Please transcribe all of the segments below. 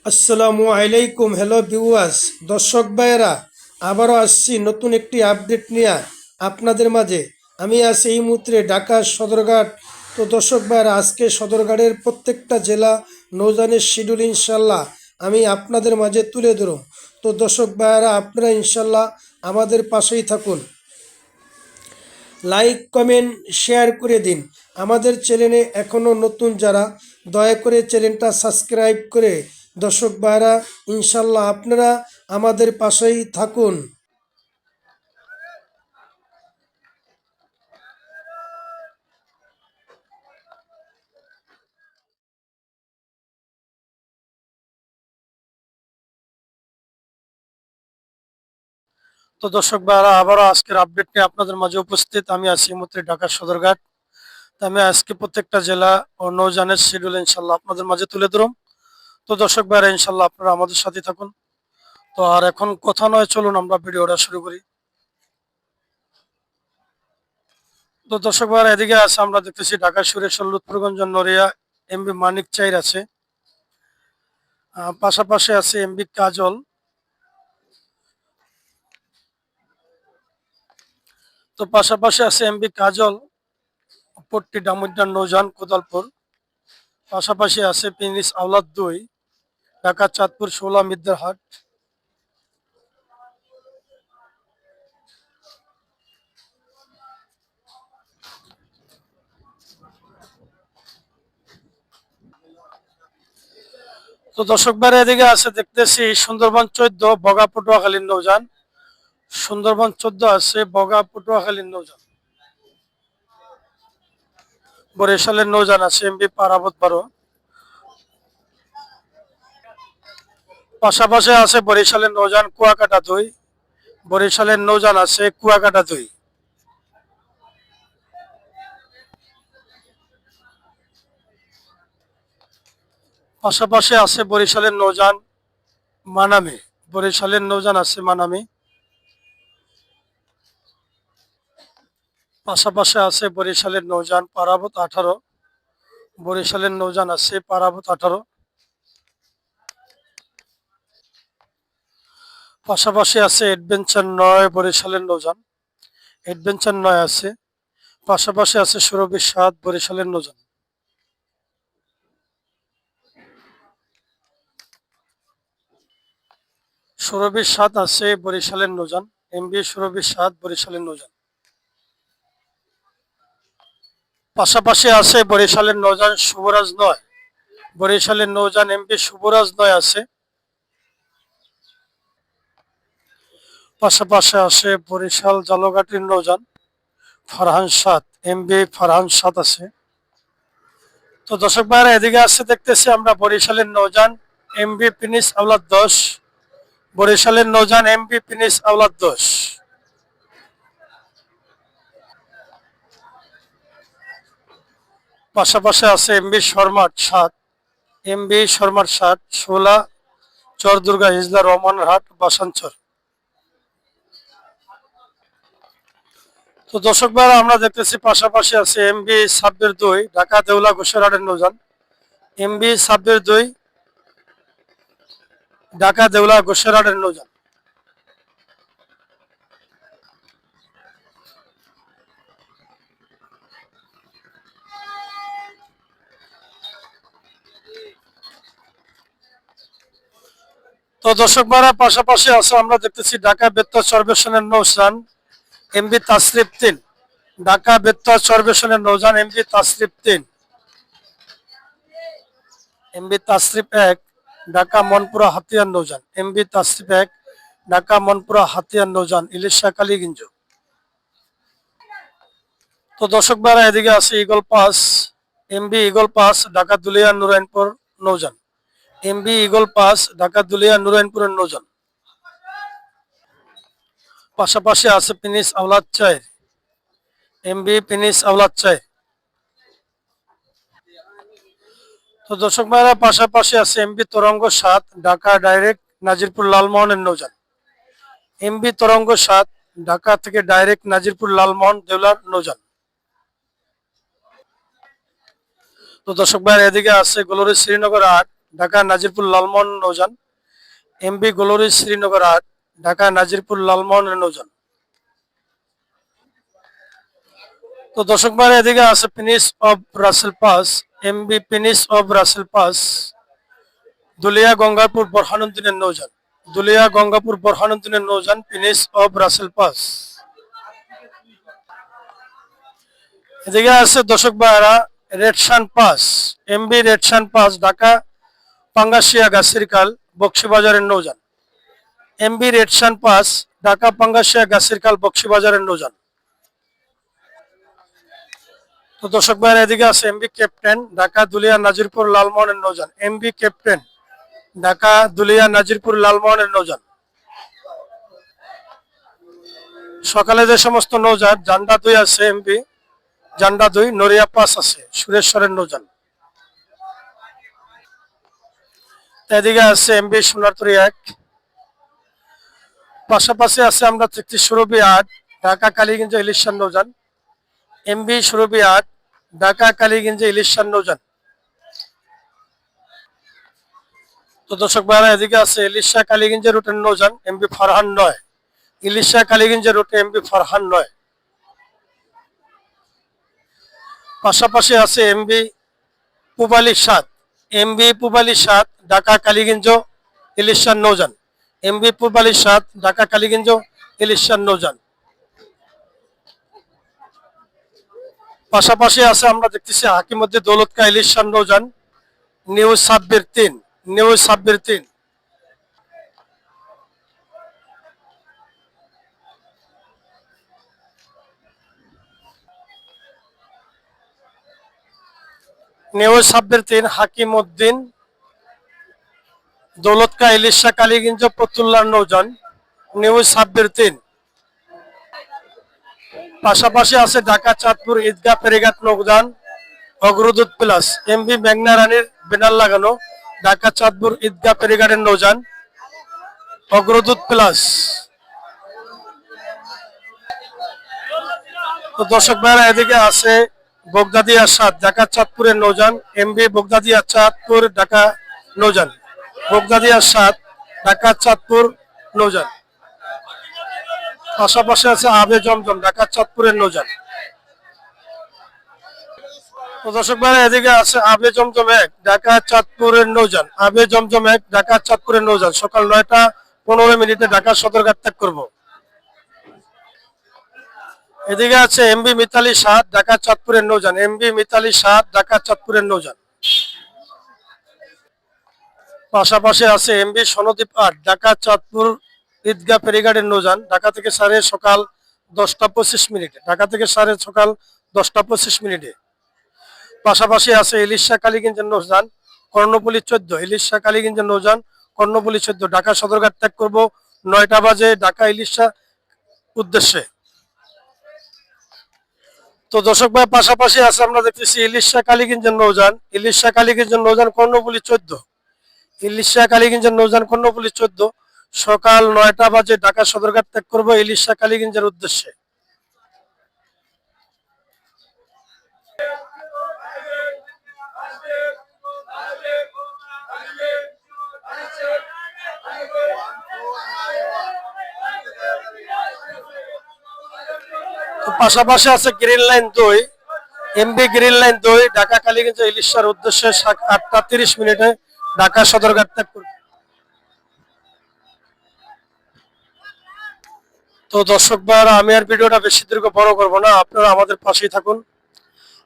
আসসালামু আলাইকুম। Hello viewers, দর্শক ভাইয়েরা, আবারও আসছি নতুন একটি আপডেট নিয়ে আপনাদের মাঝে। আমি আছি এই মুহূর্তে ঢাকার সদরঘাট। তো দর্শক ভাইয়েরা, আজকে সদরঘাটের প্রত্যেকটা জেলা নৌযানের শিডিউল ইনশাল্লাহ আমি আপনাদের মাঝে তুলে ধরব। তো দর্শক ভাইয়েরা, আপনারা ইনশাল্লাহ আমাদের পাশেই থাকুন। লাইক কমেন্ট শেয়ার করে দিন। আমাদের চ্যানেলে এখনও নতুন যারা, দয়া করে চ্যানেলটা সাবস্ক্রাইব করে দর্শক ভাইরা ইনশাল্লাহ আপনারা আমাদের পাশেই থাকুন। তো দর্শক ভাইরা, আবারও আজকের আপডেট নিয়ে আপনাদের মাঝে উপস্থিত আমি আছি এই মুহূর্তে ঢাকার সদরঘাট। তো আমি আজকে প্রত্যেকটা জেলা ও নৌযানের শিডিউল ইনশাল্লাহ আপনাদের মাঝে তুলে ধরুন। তো দর্শক ভাইরা, ইনশাল্লাহ আপনারা আমাদের সাথে থাকুন। তো আর এখন কথা নয়, চলুন আমরা ভিডিওটা শুরু করি। তো দর্শক ভাইরা, এদিকে আছে আমরা দেখতেছি ঢাকা সুরেশ্বর লুৎফরগঞ্জ নড়িয়া এমবি মানিক চাইর আছে, পাশাপাশি আছে এমবি কাজল। তো পাশাপাশি আছে এমবি কাজল পট্টি ডামুড্ডান নৌজান কোদালপুর। পাশাপাশি আছে প্রিন্স আওলাদ 2 ঢাকা চাঁদপুর 16 মির্জারহাট। তো দর্শক ভাইরা, এদিকে আছে দেখতেছি সুন্দরবন 14 বগা পটুয়াখালীর নৌজান। সুন্দরবন 14 আছে বগা পটুয়াখালীর নৌজান। বরিশালের নৌজান আছে এমবি পারাবত 12। পাশাপাশি আছে বরিশালের নৌজান কুয়াকাটা 2। বরিশালের নৌজান আছে কুয়াকাটা 2। পাশাপাশি আছে বরিশালের নৌজান মানামি। বরিশালের নৌজান আছে মানামি। পাশাপাশি আছে বরিশালের নৌজান পারাবত 18। বরিশালের নৌজান আছে পারাবত 18। পাশাপাশি আছে অ্যাডভেঞ্চার 9 বরিশালের নৌজান। অ্যাডভেঞ্চার 9 আছে। পাশাপাশি আছে সুরভি 7 বরিশালের নৌজান। সুরভি 7 আছে বরিশালের নৌজান। এমবি সুরভি 7 বরিশালের নৌজান। পাশাপাশি আছে বরিশালের নৌজান শুভরাজ 9। বরিশালের নৌজান এমবি শুভরাজ 9 আছে। পাশাপাশি আছে বরিশাল জালঘাটির নৌজান ফারহান 7। এমবি ফারহান 7 আছে। তো দর্শক ভাইরা, এদিকে আছে দেখতেছি আমরা বরিশালের নৌজান এমবি প্রিন্স আওলাদ 10। বরিশালের নৌজান এমবি প্রিন্স আওলাদ 10। পাশাপাশি আছে এমবি শর্মার 7। এমবি শর্মার 7 16 চরদুর্গা হিজলা রহমানের হাট বাসানচর। তো দর্শক ভাইরা, আমরা দেখতেছি পাশাপাশি আছে এমবি সাব্বির 2 ঢাকা দেউলা গোসেরহাটের নৌজান। এমবি সাব্বির 2 ঢাকা দেউলা গোসেরহাটের নৌজান। তো দর্শক ভাইরা, পাশাপাশি আছে আমরা দেখতেছি ঢাকা বেত্তা চরবেশনের নৌজান এমবি তাসরিফ 3। ঢাকা বেত্তা চরবেশনের নৌজান এমবি তাসরিফ 3। এমবি তাসরিফ 1 ঢাকা মনপুরা হাতিয়ার নৌজান। এমবি তাসরিফ 1 ঢাকা মনপুরা হাতিয়ার নৌজান ইলিশা কালীগঞ্জ। তো দর্শক ভাইরা, এদিকে আছে Eagle Pass. MB Eagle pass Dhaka Dulia Nurainpur নৌজান। MB Eagle pass Dhaka Duliya নুরাইনপুরের নৌজান। পাশাপাশি আছে prince Awlad 4। MB prince Awlad 4। তো দর্শক ভাইরা, পাশাপাশি আছে এমবি তরঙ্গ 7 ঢাকা ডাইরেক্ট নাজিরপুর লালমোহনের নৌজান। এমবি তরঙ্গ 7 ঢাকা থেকে ডাইরেক্ট নাজিরপুর লালমোহন দেউলার নৌজান। তো দর্শক ভাইরা, এদিকে আছে গ্লোরি শ্রীনগর 8 ঢাকা নাজিরপুর লালমোহন নৌযান। এমবি গ্লোরি শ্রীনগর ৮, ঢাকা নাজিরপুর লালমোহনের নৌযান। তো দর্শক ভাই এদিকে আছে prince of Russell pass, MB prince of Russell pass, Duliya Gangapur বোরহানুদ্দিনের নৌযান। দুলিয়া গঙ্গাপুর বোরহানুদ্দিনের নৌযান প্রিন্স অফ রাসেল পাস। এদিকে আছে দর্শক ভাইরা Redsun pass, MB Redsun pass, Dhaka Pangasia Gachhirkal বক্সিবাজারের নৌযান। MB Redsun pass, Dhaka Pangasia Gachhirkal বক্সিবাজারের নৌযান। তো দর্শক ভাইরা এদিকে আছে এমবি ক্যাপ্টেন, ঢাকা দুলিয়া নাজিরপুর লালমোহনের নৌযান। এমবি ক্যাপ্টেন, ঢাকা দুলিয়া নাজিরপুর লালমোহনের নৌযান। সকালে যে সমস্ত নৌযান জান্ডা ২ আছে, এমবি জান্ডা ২, নড়িয়া পাস আছে সুরেশ্বরের নৌযান। এদিকে আছে এমবি সোনারতরী ১, পাশাপাশি আছে আমরা দেখছি সুরভি ৮, ঢাকা কালীগঞ্জ ইলিশান নৌযান। এমবি সুরভি ৮, ঢাকা কালীগঞ্জ ইলিশান নৌযান। তো দর্শক ভাইরা এদিকে আছে ইলিশা কালীগঞ্জের রুটের নৌযান এমবি ফারহান ৯, ইলিশা কালীগঞ্জের রুটে এমবি ফারহান ৯। পাশাপাশি আছে এমবি পুবালি ৭, এমবি পুবালি ৭, ঢাকা কালীগঞ্জ ইলিশান নৌযান। এমবি পুবালি ৭, ঢাকা কালীগঞ্জ ইলিশান নৌযান। পাশাপাশি আছে আমরা দেখতেছি হাকিমউদ্দিন দৌলতকা ইলিশান নৌযান new Sabbir ৩, new Sabbir ৩। New Sabbir ৩ হাকিমউদ্দিন দৌলতকা Ilisha Kaliganj ফতুল্লার নৌযান new Sabbir ৩। পাশাপাশি আছে ঢাকা চাঁদপুর ঈদগাহ ফেরিঘাট নৌযান অগ্রদূত প্লাস, এমবি মেঘনা রানীর ব্যানার লাগানো ঢাকা চাঁদপুর ঈদগাহ ফেরিঘাটের নৌযান অগ্রদূত প্লাস। তো দর্শক ভাইরা এদিকে আছে বগদাদিয়া ৭, ঢাকা চাঁদপুরের নৌযান। এমবি বগদাদিয়া চাঁদপুর ঢাকা নৌযান, বগদাদিয়া ৭, ঢাকা চাঁদপুর নৌযান। পাশাপাশি আছে আবে জমজম, ঢাকা চাঁদপুরের নৌযান। তো দর্শক ভাইরা এদিকে আছে আবে জমজম ১, ঢাকা চাঁদপুরের নৌযান। আবে জমজম ১, ঢাকা চাঁদপুরের নৌযান সকাল ৯টা ১৫ ঢাকা সদরঘাট ত্যাগ করব। এদিকে আছে এমবি মিতালি ৭, ঢাকা চাঁদপুরের নৌযান। এমবি মিতালি ৭, ঢাকা চাঁদপুরের নৌযান। পাশাপাশি আছে এমবি সনদীপ ৮, ঢাকা চাঁদপুর ঈদগাহ ফেরিঘাটের নৌযান। ঢাকা থেকে সাড়ে সকাল ১০টা ২৫, ঢাকা থেকে সাড়ে সকাল ১০টা ২৫। পাশাপাশি আছে ইলিশা কালীগঞ্জের নৌযান কর্ণফুলী ১৪, ইলিশা কালীগঞ্জের নৌযান কর্ণফুলী ১৪ ঢাকা সদরঘাট ত্যাগ করব ৯টা বাজে ঢাকা ইলিশা উদ্দেশ্যে। তো দর্শক ভাই পাশাপাশি আছে আমরা দেখতেছি ইলিশা কালীগঞ্জের নৌযান, ইলিশা কালীগঞ্জের নৌযান কর্ণফুলী ১৪, ইলিশা কালীগঞ্জের নৌযান কর্ণফুলী ১৪ সকাল ৯টা বাজে ঢাকা সদরঘাট ত্যাগ করব ইলিশা কালীগঞ্জের উদ্দেশ্যে। পাশাপাশি আছে green line ২, MB green line ২, Dhaka Kaliganj ইলিশার উদ্দেশ্যে ৮টা ৩০ ঢাকা সদরঘাট ত্যাগ করবে। তো দর্শক ভাইরা আমি আর ভিডিওটা বেশি দীর্ঘ বড় করব না, আপনারা আমাদের পাশেই থাকুন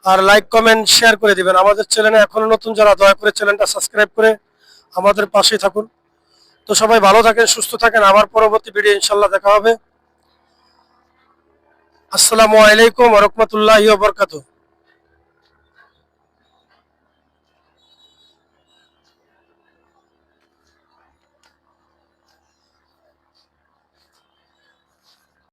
আর লাইক কমেন্ট শেয়ার করে দিবেন। আমাদের চ্যানেলে এখনো নতুন যারা দয়া করে চ্যানেলটা সাবস্ক্রাইব করে আমাদের পাশেই থাকুন। তো সবাই ভালো থাকেন, সুস্থ থাকেন, আবার পরবর্তী ভিডিও ইনশাল্লাহ দেখা হবে। আসসালামু আলাইকুম ওয়া রাহমাতুল্লাহি ওয়া বারাকাতুহু।